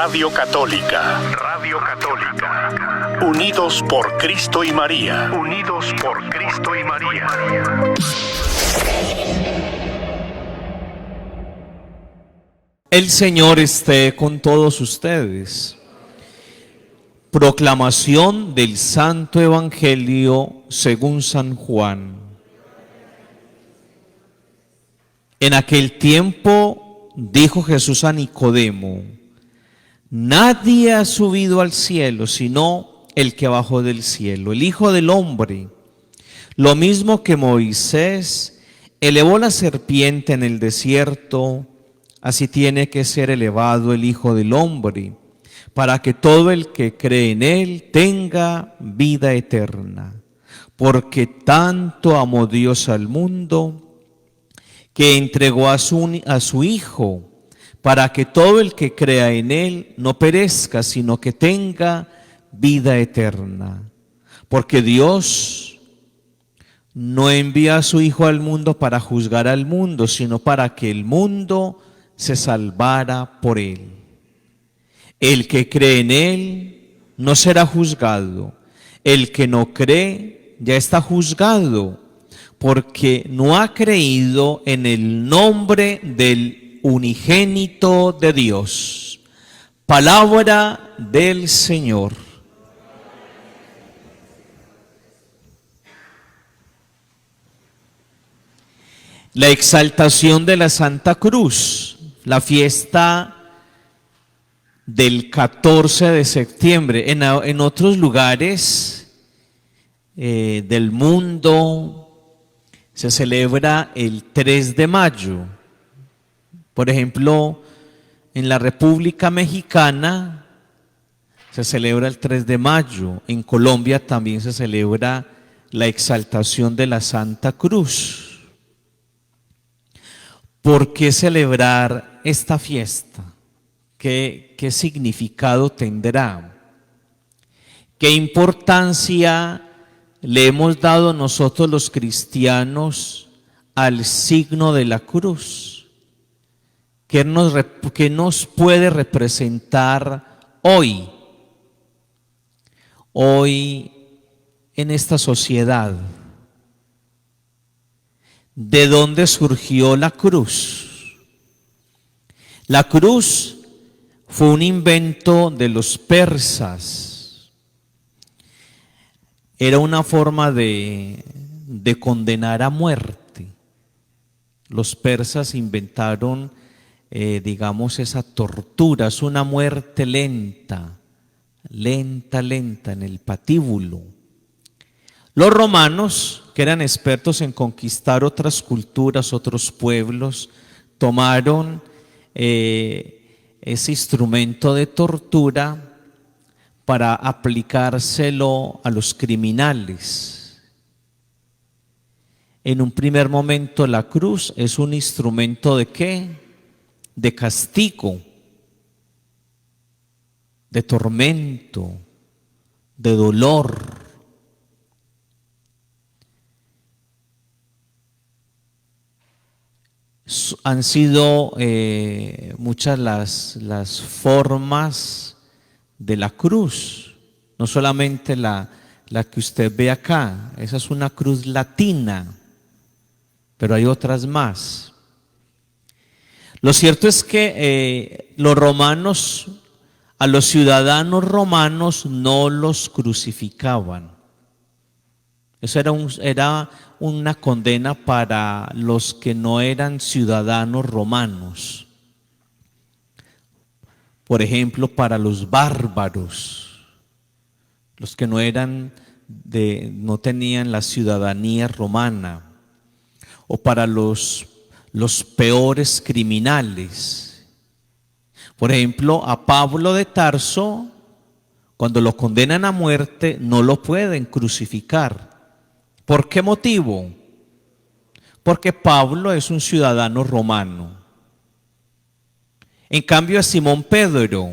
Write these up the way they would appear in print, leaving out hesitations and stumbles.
Radio Católica. Radio Católica. Unidos por Cristo y María. Unidos por Cristo y María. El Señor esté con todos ustedes. Proclamación del Santo Evangelio según San Juan. En aquel tiempo dijo Jesús a Nicodemo: nadie ha subido al cielo sino el que bajó del cielo, el Hijo del Hombre. Lo mismo que Moisés elevó la serpiente en el desierto, así tiene que ser elevado el Hijo del Hombre, para que todo el que cree en Él tenga vida eterna. Porque tanto amó Dios al mundo, que entregó a su Hijo, para que todo el que crea en Él no perezca, sino que tenga vida eterna. Porque Dios no envía a su Hijo al mundo para juzgar al mundo, sino para que el mundo se salvara por Él. El que cree en Él no será juzgado. El que no cree ya está juzgado, porque no ha creído en el nombre del unigénito de Dios. Palabra del Señor. La exaltación de la Santa Cruz, la fiesta del 14 de septiembre. En otros lugares del mundo se celebra el 3 de mayo. Por ejemplo, en la República Mexicana se celebra el 3 de mayo. En Colombia también se celebra la exaltación de la Santa Cruz. ¿Por qué celebrar esta fiesta? ¿Qué significado tendrá? ¿Qué importancia le hemos dado nosotros los cristianos al signo de la cruz? ¿Qué nos puede representar hoy? Hoy en esta sociedad. ¿De dónde surgió la cruz? La cruz fue un invento de los persas. Era una forma de condenar a muerte. Los persas inventaron, esa tortura. Es una muerte lenta, lenta en el patíbulo. Los romanos, que eran expertos en conquistar otras culturas, otros pueblos, tomaron ese instrumento de tortura para aplicárselo a los criminales. En un primer momento la cruz es un instrumento ¿de qué? De castigo, de tormento, de dolor. Han sido muchas las formas de la cruz, no solamente la que usted ve acá. Esa es una cruz latina, pero hay otras más. Lo cierto es que los romanos, a los ciudadanos romanos no los crucificaban. Eso era una condena para los que no eran ciudadanos romanos. Por ejemplo, para los bárbaros, los que no tenían la ciudadanía romana, o para los peores criminales. Por ejemplo, a Pablo de Tarso, cuando lo condenan a muerte, no lo pueden crucificar. ¿Por qué motivo? Porque Pablo es un ciudadano romano. En cambio a Simón Pedro,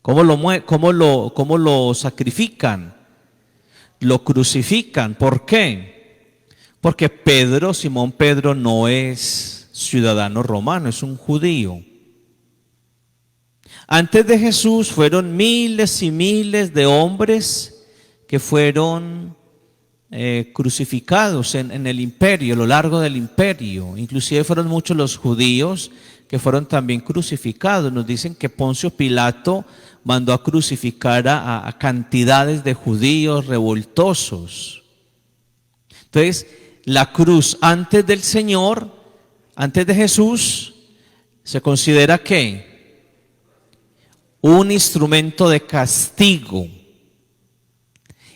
¿cómo lo sacrifican? Lo crucifican. ¿Por qué? Porque Simón Pedro no es ciudadano romano, es un judío. Antes de Jesús fueron miles y miles de hombres que fueron crucificados en el imperio, a lo largo del imperio. Inclusive fueron muchos los judíos que fueron también crucificados. Nos dicen que Poncio Pilato mandó a crucificar a cantidades de judíos revoltosos. Entonces, la cruz antes del Señor, antes de Jesús, se considera ¿qué? Un instrumento de castigo.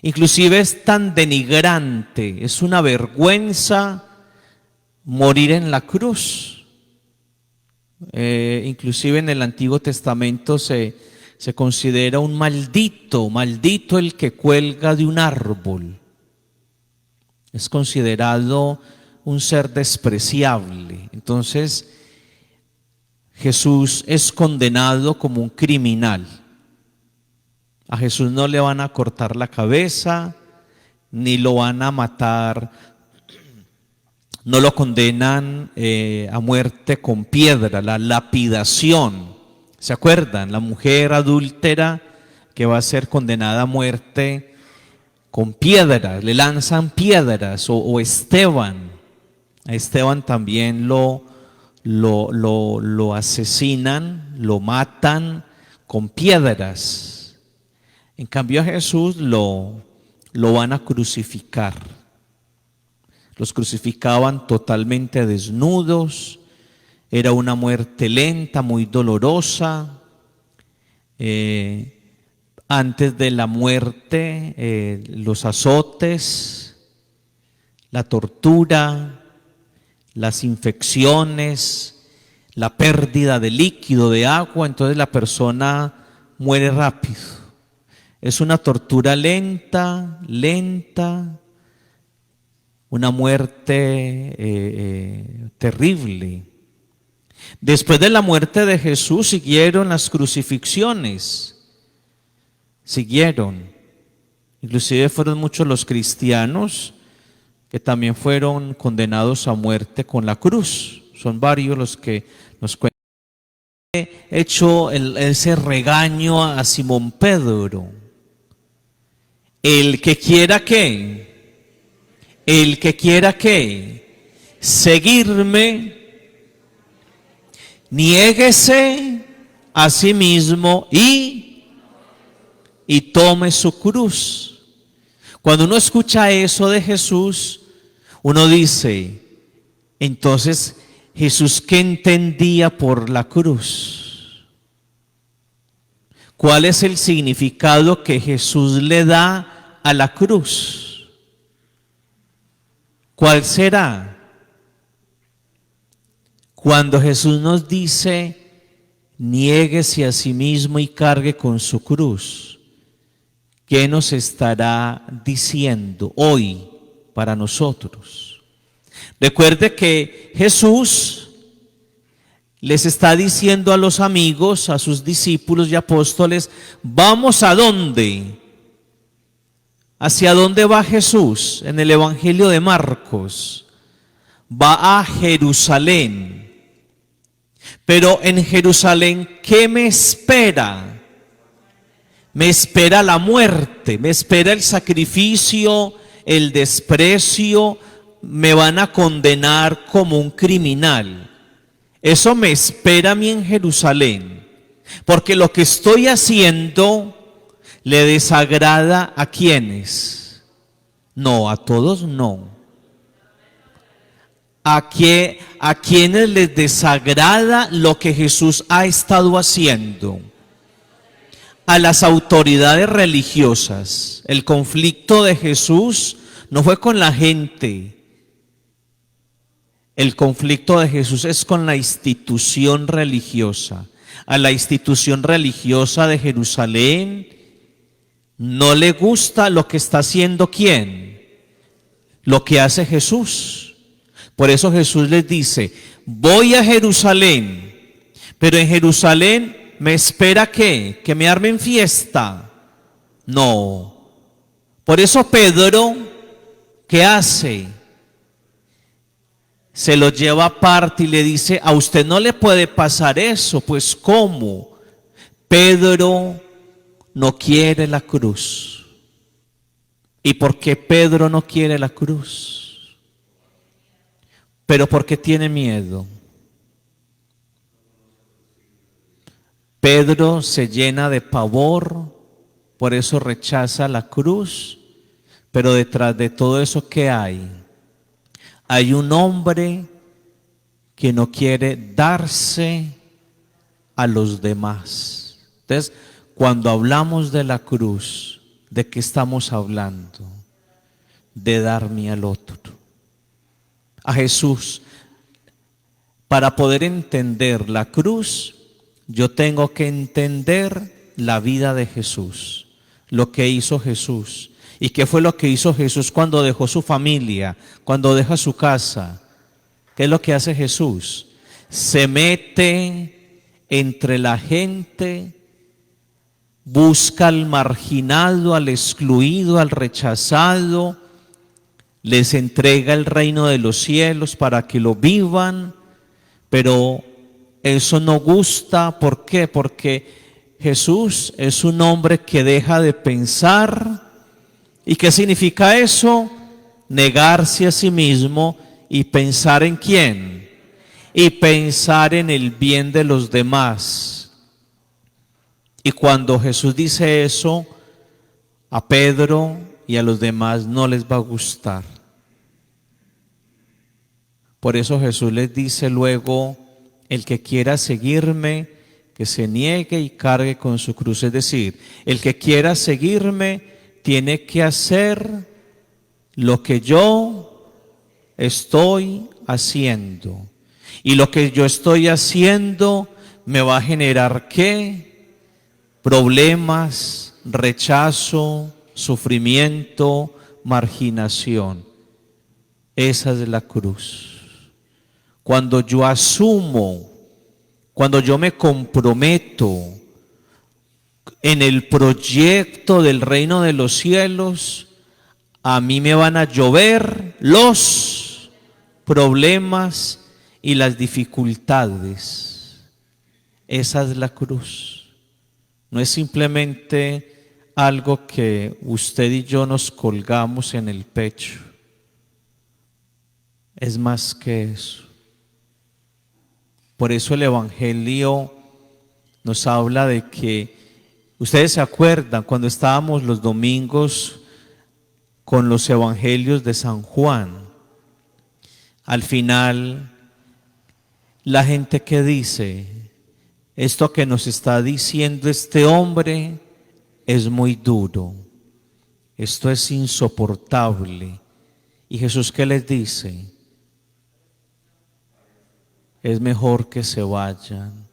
Inclusive es tan denigrante, es una vergüenza morir en la cruz. Inclusive en el Antiguo Testamento se considera un maldito el que cuelga de un árbol. Es considerado un ser despreciable. Entonces, Jesús es condenado como un criminal. A Jesús no le van a cortar la cabeza, ni lo van a matar, no lo condenan a muerte con piedra, la lapidación. ¿Se acuerdan? La mujer adúltera que va a ser condenada a muerte con piedras, le lanzan piedras, o Esteban. A Esteban también lo asesinan, lo matan con piedras. En cambio a Jesús lo van a crucificar. Los crucificaban totalmente desnudos. Era una muerte lenta, muy dolorosa. Antes de la muerte, los azotes, la tortura, las infecciones, la pérdida de líquido, de agua, entonces la persona muere rápido. Es una tortura lenta, una muerte terrible. Después de la muerte de Jesús siguieron las crucifixiones, inclusive fueron muchos los cristianos que también fueron condenados a muerte con la cruz. Son varios los que nos cuentan. He hecho ese regaño a Simón Pedro. El que quiera seguirme, niéguese a sí mismo y tome su cruz. Cuando uno escucha eso de Jesús, uno dice, entonces, ¿Jesús qué entendía por la cruz? ¿Cuál es el significado que Jesús le da a la cruz? ¿Cuál será? Cuando Jesús nos dice, niéguese a sí mismo y cargue con su cruz, ¿qué nos estará diciendo hoy para nosotros? Recuerde que Jesús les está diciendo a los amigos, a sus discípulos y apóstoles, ¿vamos a dónde? ¿Hacia dónde va Jesús? En el Evangelio de Marcos, va a Jerusalén. Pero en Jerusalén, ¿qué me espera? Me espera la muerte, me espera el sacrificio, el desprecio, me van a condenar como un criminal. Eso me espera a mí en Jerusalén, porque lo que estoy haciendo le desagrada a quienes. No, a todos no. A quienes les desagrada lo que Jesús ha estado haciendo. A las autoridades religiosas. El conflicto de Jesús no fue con la gente. El conflicto de Jesús es con la institución religiosa. A la institución religiosa de Jerusalén no le gusta lo que está haciendo ¿quién? Lo que hace Jesús. Por eso Jesús les dice, voy a Jerusalén, pero en Jerusalén me espera ¿qué? Que me armen fiesta. No. Por eso Pedro, ¿qué hace? Se lo lleva aparte y le dice, a usted no le puede pasar eso. Pues ¿cómo? Pedro no quiere la cruz. ¿Y por qué Pedro no quiere la cruz? Pero porque tiene miedo. Pedro se llena de pavor, por eso rechaza la cruz, pero detrás de todo eso, ¿qué hay? Hay un hombre que no quiere darse a los demás. Entonces, cuando hablamos de la cruz, ¿de qué estamos hablando? De darme al otro, a Jesús. Para poder entender la cruz, yo tengo que entender la vida de Jesús, lo que hizo Jesús. ¿Y qué fue lo que hizo Jesús cuando dejó su familia, cuando deja su casa? ¿Qué es lo que hace Jesús? Se mete entre la gente, busca al marginado, al excluido, al rechazado, les entrega el reino de los cielos para que lo vivan, pero eso no gusta. ¿Por qué? Porque Jesús es un hombre que deja de pensar. ¿Y qué significa eso? Negarse a sí mismo y pensar en quién, y pensar en el bien de los demás. Y cuando Jesús dice eso, a Pedro y a los demás no les va a gustar. Por eso Jesús les dice luego: el que quiera seguirme, que se niegue y cargue con su cruz. Es decir, el que quiera seguirme tiene que hacer lo que yo estoy haciendo. Y lo que yo estoy haciendo me va a generar ¿qué? Problemas, rechazo, sufrimiento, marginación. Esa es la cruz. Cuando yo asumo, cuando yo me comprometo en el proyecto del reino de los cielos, a mí me van a llover los problemas y las dificultades. Esa es la cruz. No es simplemente algo que usted y yo nos colgamos en el pecho. Es más que eso. Por eso el Evangelio nos habla de que, ustedes se acuerdan cuando estábamos los domingos con los Evangelios de San Juan, al final la gente que dice, esto que nos está diciendo este hombre es muy duro, esto es insoportable. Y Jesús, ¿qué les dice? Es mejor que se vayan.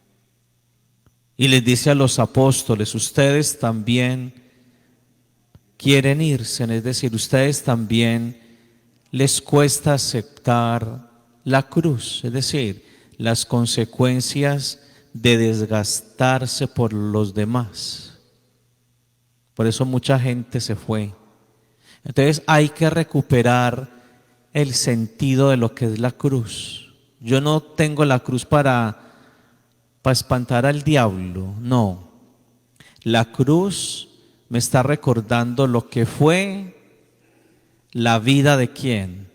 Y les dice a los apóstoles, ustedes también quieren irse, es decir, ustedes también les cuesta aceptar la cruz, es decir, las consecuencias de desgastarse por los demás. Por eso mucha gente se fue. Entonces hay que recuperar el sentido de lo que es la cruz. Yo no tengo la cruz para espantar al diablo, no. La cruz me está recordando lo que fue la vida de quién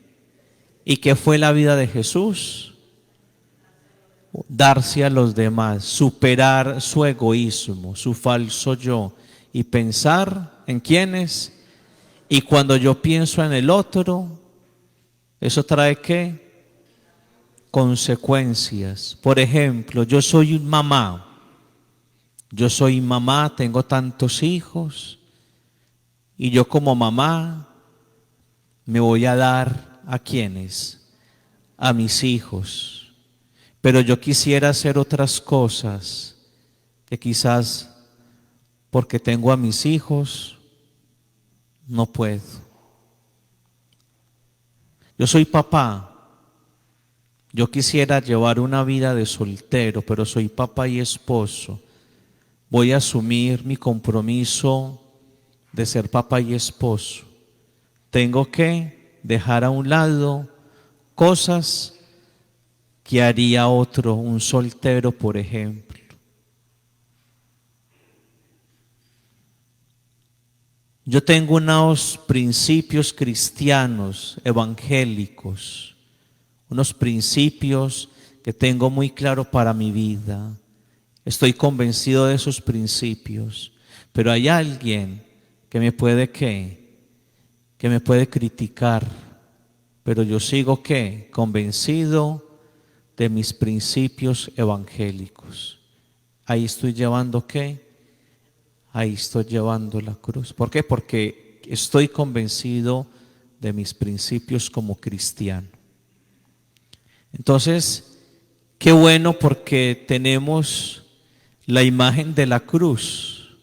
y qué fue la vida de Jesús. Darse a los demás, superar su egoísmo, su falso yo y pensar en quiénes. Y cuando yo pienso en el otro, ¿eso trae qué? Consecuencias. Por ejemplo, yo soy mamá, tengo tantos hijos y yo como mamá me voy a dar ¿a quiénes? A mis hijos. Pero yo quisiera hacer otras cosas que quizás porque tengo a mis hijos no puedo. Yo soy papá. Yo quisiera llevar una vida de soltero, pero soy papá y esposo. Voy a asumir mi compromiso de ser papá y esposo. Tengo que dejar a un lado cosas que haría otro, un soltero, por ejemplo. Yo tengo unos principios cristianos, evangélicos, unos principios que tengo muy claro para mi vida. Estoy convencido de esos principios, pero hay alguien que me puede que me puede criticar, pero yo sigo convencido de mis principios evangélicos. Ahí estoy llevando ahí estoy llevando la cruz. ¿Por qué? Porque estoy convencido de mis principios como cristiano. Entonces, qué bueno porque tenemos la imagen de la cruz,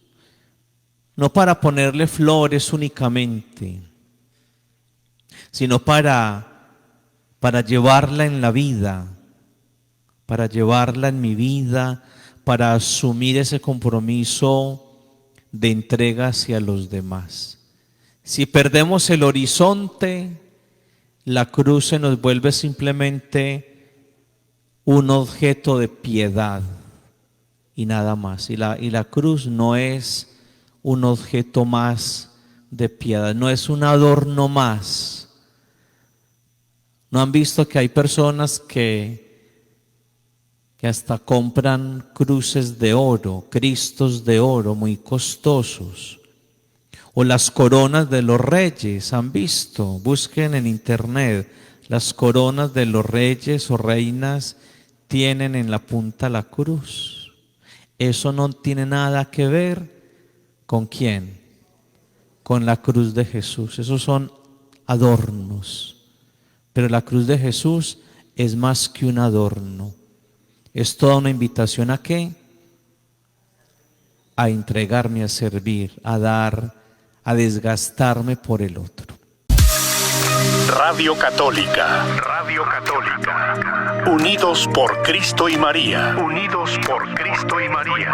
no para ponerle flores únicamente, sino para llevarla en la vida, para llevarla en mi vida, para asumir ese compromiso de entrega hacia los demás. Si perdemos el horizonte, la cruz se nos vuelve simplemente un objeto de piedad y nada más. Y la cruz no es un objeto más de piedad, no es un adorno más. ¿No han visto que hay personas que hasta compran cruces de oro, cristos de oro muy costosos? O las coronas de los reyes, ¿han visto? Busquen en internet, las coronas de los reyes o reinas tienen en la punta la cruz. Eso no tiene nada que ver ¿con quién? Con la cruz de Jesús. Esos son adornos. Pero la cruz de Jesús es más que un adorno. Es toda una invitación ¿a qué? A entregarme, a servir, a dar, a desgastarme por el otro. Radio Católica. Radio Católica. Unidos por Cristo y María. Unidos por Cristo y María.